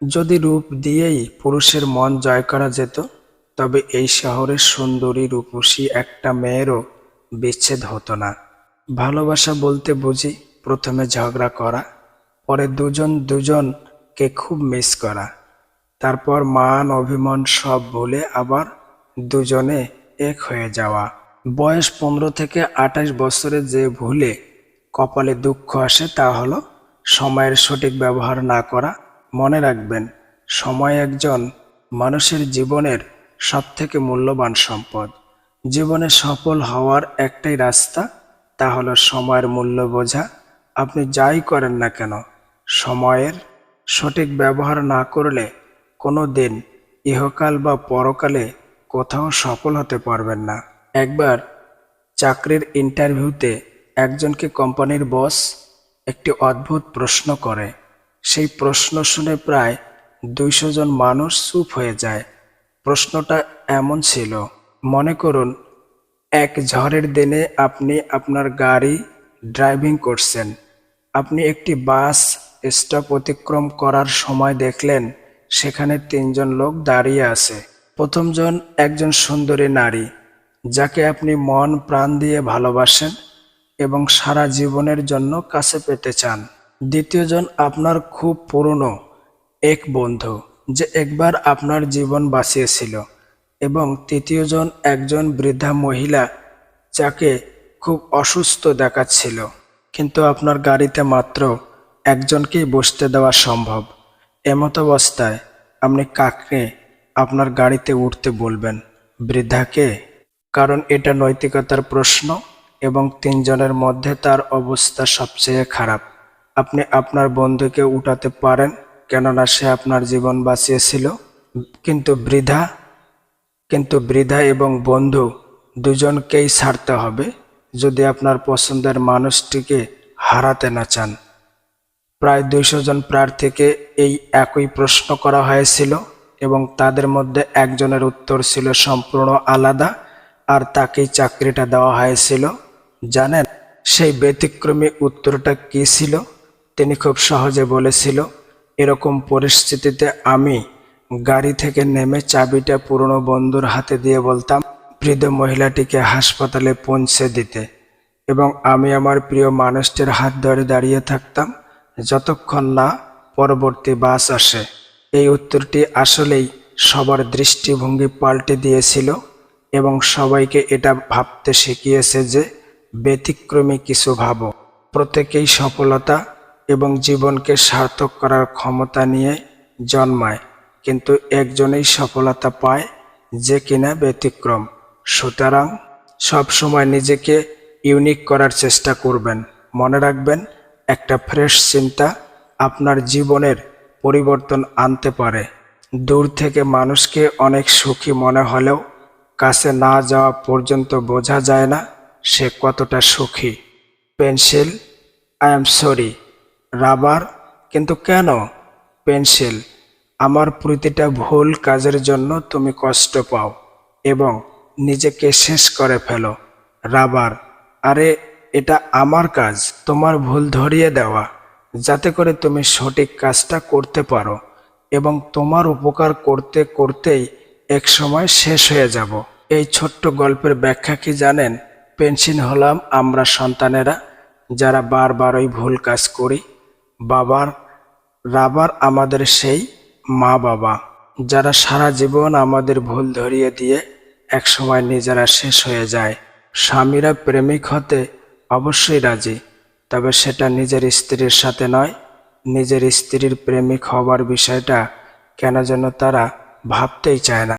যদি রূপ দিয়েই পুরুষের মন জয় করা যেত, তবে এই শহরের সুন্দরী রূপসী একটা মেয়েরও বিচ্ছেদ হতো না। ভালোবাসা বলতে বুঝি প্রথমে ঝগড়া করা, পরে দুজন দুজনকে খুব মিস করা, তারপর মান অভিমান সব ভুলে আবার দুজনে এক হয়ে যাওয়া। বয়স 15 থেকে 28 বছরে যে ভুলে কপালে দুঃখ আসে তা হলো সময়ের সঠিক ব্যবহার না করা। মনে রাখবেন, সময় একজন মানুষের জীবনের সবথেকে মূল্যবান সম্পদ। জীবনে সফল হওয়ার একটাই রাস্তা, তা হলো সময়ের মূল্য বোঝা। আপনি যাই করেন না কেন, সময়ের সঠিক ব্যবহার না করলে কোনো দিন ইহকাল বা পরকালে কোথাও সফল হতে পারবেন না। একবার চাকরির ইন্টারভিউতে একজনকে কোম্পানির বস একটি অদ্ভুত প্রশ্ন করে। সেই প্রশ্ন শুনে প্রায় 200 জন মানুষ চুপ হয়ে যায়। প্রশ্নটা এমন ছিল, মনে করুন এক ঝড়ের দিনে আপনি আপনার গাড়ি ড্রাইভিং করছেন। আপনি একটি বাস স্টপ অতিক্রম করার সময় দেখলেন সেখানে 3 জন লোক দাঁড়িয়ে আছে। প্রথমজন একজন সুন্দরী নারী, যাকে আপনি মন প্রাণ দিয়ে ভালোবাসেন এবং সারা জীবনের জন্য কাছে পেতে চান। দ্বিতীয়জন আপনার খুব পুরনো এক বন্ধু, যে একবার আপনার জীবন বাঁচিয়েছিল। এবং তৃতীয়জন একজন বৃদ্ধা মহিলা, যাকে খুব অসুস্থ দেখাচ্ছিল, কিন্তু আপনার গাড়িতে মাত্র একজনকেই বসতে দেওয়া সম্ভব। এমতাবস্থায় আপনি কাকে আপনার গাড়িতে উঠতে বলবেন? বৃদ্ধাকে? কারণ এটা নৈতিকতার প্রশ্ন এবং 3 জনের মধ্যে তার অবস্থা সবচেয়ে খারাপ। আপনি আপনার বন্ধুকে উঠাতে পারেন, কেননা সে আপনার জীবন বাঁচিয়েছিল। কিন্তু বৃদ্ধা এবং বন্ধু দুজনকেই ছাড়তে হবে যদি আপনার পছন্দের মানুষটিকে হারাতে না চান। প্রায় 200 জন প্রার্থীকে এই একই প্রশ্ন করা হয়েছিল এবং তাদের মধ্যে একজনের উত্তর ছিল সম্পূর্ণ আলাদা, আর তাকেই চাকরিটা দেওয়া হয়েছিল। জানেন সেই ব্যতিক্রমী উত্তরটা কী ছিল? তিনি খুব সহজে বলেছিল, এরকম পরিস্থিতিতে আমি গাড়ি থেকে নেমে চাবিটা পুরনো বন্ধুর হাতে দিয়ে বলতাম বৃদ্ধ মহিলাটিকে হাসপাতালে পৌঁছে দিতে, এবং আমি আমার প্রিয় মানুষটির হাত ধরে দাঁড়িয়ে থাকতাম যতক্ষণ না পরবর্তী বাস আসে। এই উত্তরটি আসলেই সবার দৃষ্টিভঙ্গি পাল্টে দিয়েছিল এবং সবাইকে এটা ভাবতে শিখিয়েছে যে ব্যতিক্রমী কিছু ভাবো। প্রত্যেকেই সফলতা এবং জীবনকে সার্থক করার ক্ষমতা নিয়ে জন্মায়, কিন্তু একজনেই সফলতা পায়, যে কিনা ব্যতিক্রম। সুতরাং সবসময় নিজেকে ইউনিক করার চেষ্টা করবেন। মনে রাখবেন, একটা ফ্রেশ চিন্তা আপনার জীবনের পরিবর্তন আনতে পারে। দূর থেকে মানুষকে অনেক সুখী মনে হলেও কাছে না যাওয়া পর্যন্ত বোঝা যায় না সে কতটা সুখী। Pencil, I am sorry. Rubber, কিন্তু কেন? পেন্সিল, আমার প্রতিটা ভুল কাজের জন্য তুমি কষ্ট পাও এবং নিজেকে শেষ করে ফেলো। রাবার, আরে এটা আমার কাজ, তোমার ভুল ধরিয়ে দেওয়া, যাতে করে তুমি সঠিক কাজটা করতে পারো এবং তোমার উপকার করতে করতেই এক সময় শেষ হয়ে যাব। এই ছোট্ট গল্পের ব্যাখ্যা কি জানেন? পেন্সিল হলাম আমরা সন্তানেরা, যারা বারবার ওই ভুল কাজ করি। রাবার আমাদের সেই মা বাবা, যারা সারা জীবন আমাদের ভুল ধরিয়ে দিয়ে একসময় নিজেরা শেষ হয়ে যায়। স্বামীরা প্রেমিক হতে অবশ্যই রাজি, তবে সেটা নিজের স্ত্রীর সাথে নয়। নিজের স্ত্রীর প্রেমিক হবার বিষয়টা কেন যেন তারা ভাবতেই চায় না।